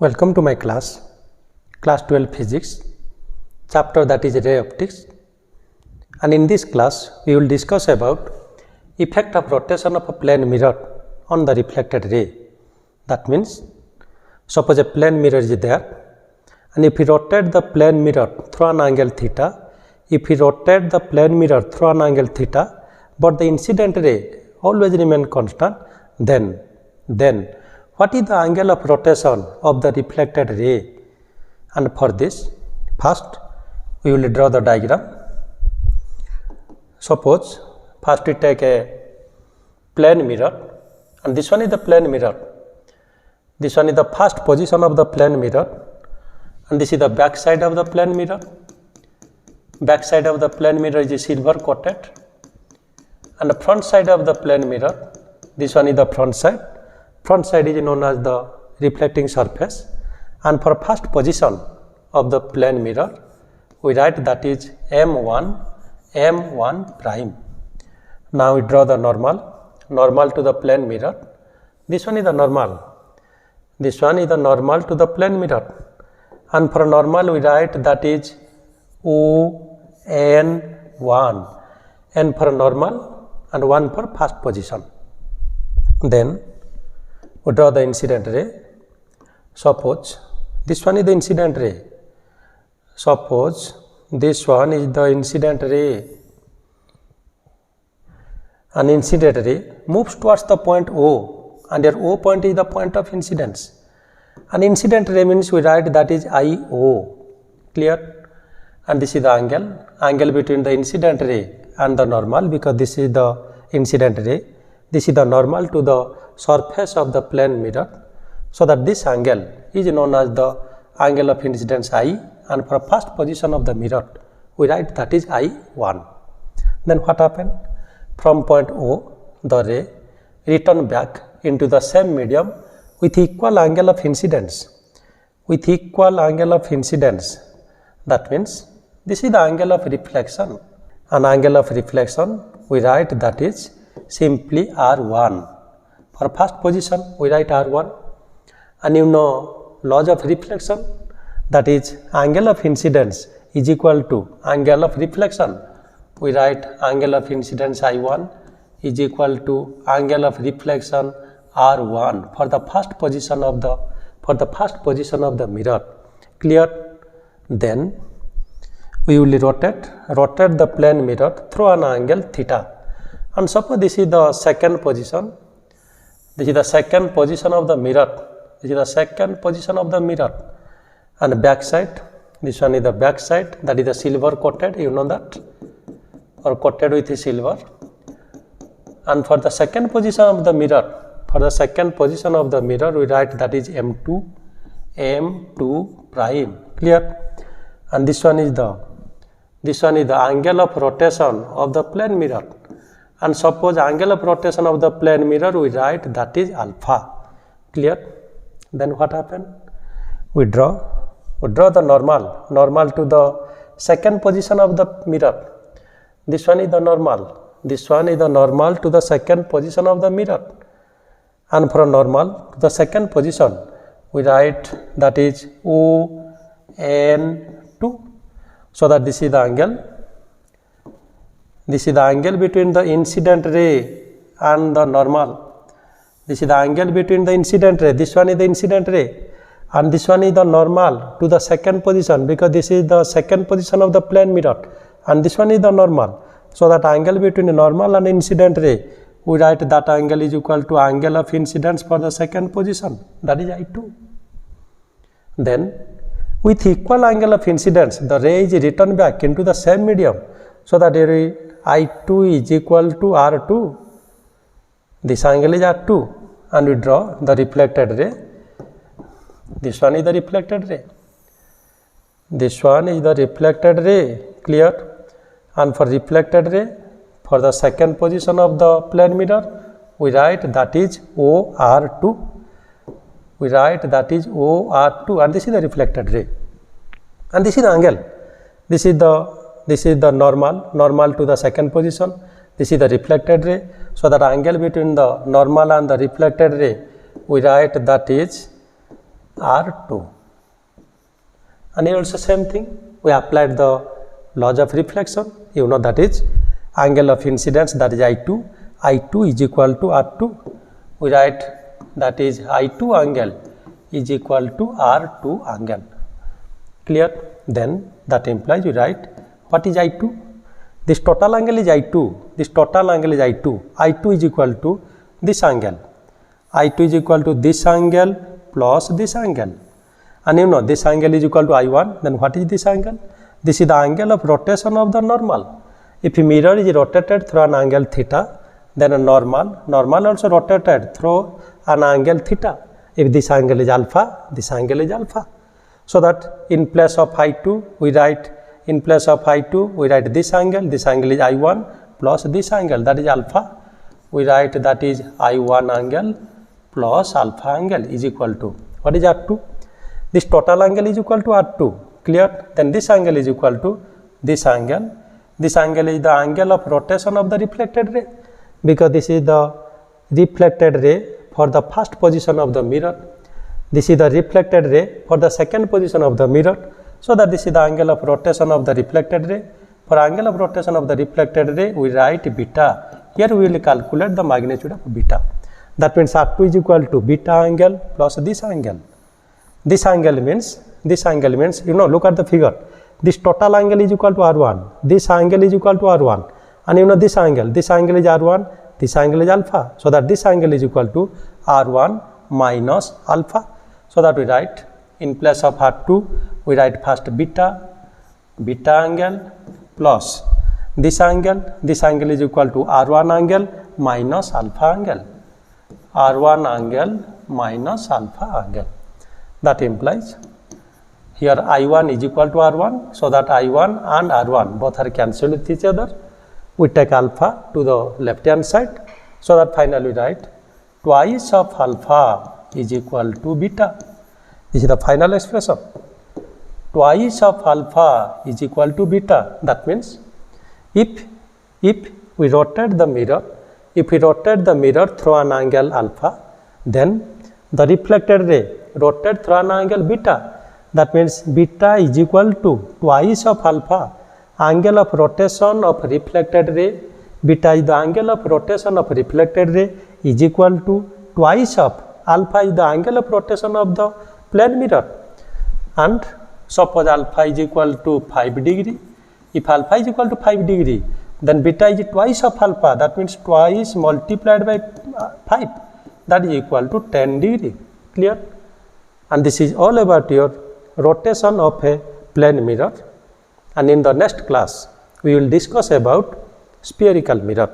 Welcome to my class 12 Physics, chapter that is Ray Optics, and in this class we will discuss about effect of rotation of a plane mirror on the reflected ray. That means, suppose a plane mirror is there, and if we rotate the plane mirror through an angle theta, but the incident ray always remain constant, then what is the angle of rotation of the reflected ray? And for this, first we will draw the diagram. Suppose first we take a plane mirror, and this one is the plane mirror. This one is the first position of the plane mirror, and this is the back side of the plane mirror. Back side of the plane mirror is silver coated, and the front side of the plane mirror, this one is the front side. Front side is known as the reflecting surface, and for first position of the plane mirror, we write that is M1 prime. Now we draw the normal to the plane mirror. This one is the normal. This one is the normal to the plane mirror, and for normal we write that is ON1, N for normal and 1 for first position. Then we draw the incident ray. Suppose this one is the incident ray. Suppose this one is the incident ray. An incident ray moves towards the point O, and your O point is the point of incidence. An incident ray means we write that is IO. Clear? And this is the angle between the incident ray and the normal, because this is the incident ray. This is the normal to the surface of the plane mirror, so that this angle is known as the angle of incidence I, and for first position of the mirror we write that is I1. Then what happened? From point O, the ray return back into the same medium with equal angle of incidence. That means this is the angle of reflection. An angle of reflection we write that is simply R1. For first position we write R1, and you know laws of reflection, that is angle of incidence is equal to angle of reflection. We write angle of incidence I1 is equal to angle of reflection R1 for the first position of the mirror. Clear? Then we will rotate the plane mirror through an angle theta, and suppose this is the second position. This is the second position of the mirror. And back side, this one is the back side, that is the silver coated, you know that, or coated with silver. And for the second position of the mirror, we write that is M2 prime. Clear? And this one is the angle of rotation of the plane mirror. And suppose angle of rotation of the plane mirror we write that is alpha. Clear? Then what happened? We draw the normal to the second position of the mirror. This one is the normal to the second position of the mirror, and for normal to the second position we write that is ON2, so that this is the angle between the incident ray and the normal. This is the angle between the incident ray. This one is the incident ray, and this one is the normal to the second position, because this is the second position of the plane mirror, and this one is the normal. So that angle between the normal and incident ray, we write that angle is equal to angle of incidence for the second position, that is I2. Then with equal angle of incidence, the ray is returned back into the same medium, so that I2 is equal to R2. This angle is R2, and we draw the reflected ray. This one is the reflected ray. Clear? And for reflected ray, for the second position of the plane mirror, we write that is OR2. And this is the reflected ray. And this is the angle. This is the normal to the second position. This is the reflected ray. So that angle between the normal and the reflected ray, we write that is R2. And here also same thing, we applied the laws of reflection. You know that is angle of incidence, that is I2. I2 is equal to R2. We write that is I2 angle is equal to R2 angle. Clear? Then that implies we write what is I2? This total angle is I2. This total angle is I2. I2 is equal to this angle. I2 is equal to this angle plus this angle. And you know this angle is equal to I1. Then what is this angle? This is the angle of rotation of the normal. If a mirror is rotated through an angle theta, then a normal also rotated through an angle theta. If this angle is alpha, this angle is alpha. So that in place of I2, we write this angle is I1 plus this angle, that is alpha. We write that is I1 angle plus alpha angle is equal to, what is R2? This total angle is equal to R2. Clear? Then this angle is equal to this angle. This angle is the angle of rotation of the reflected ray, because this is the reflected ray for the first position of the mirror. This is the reflected ray for the second position of the mirror. So that this is the angle of rotation of the reflected ray. For angle of rotation of the reflected ray, we write beta. Here we will calculate the magnitude of beta. That means R2 is equal to beta angle plus this angle. This angle means, you know, look at the figure. This total angle is equal to R1. This angle is equal to R1. And you know this angle is R1, this angle is alpha. So that this angle is equal to R1 minus alpha. So that we write in place of R2, we write first beta angle plus this angle is equal to R1 angle minus alpha angle. R1 angle minus alpha angle. That implies here I1 is equal to R1, so that I1 and R1 both are cancelled with each other. We take alpha to the left hand side, so that finally we write twice of alpha is equal to beta. This is the final expression. Twice of alpha is equal to beta. That means if we rotate the mirror, through an angle alpha, then the reflected ray rotate through an angle beta. That means beta is equal to twice of alpha. Angle of rotation of reflected ray, beta is the angle of rotation of reflected ray, is equal to twice of alpha is the angle of rotation of the plane mirror. And suppose alpha is equal to 5 degree. If alpha is equal to 5 degree, then beta is twice of alpha. That means twice multiplied by 5. That is equal to 10 degree. Clear? And this is all about your rotation of a plane mirror. And in the next class, we will discuss about spherical mirror.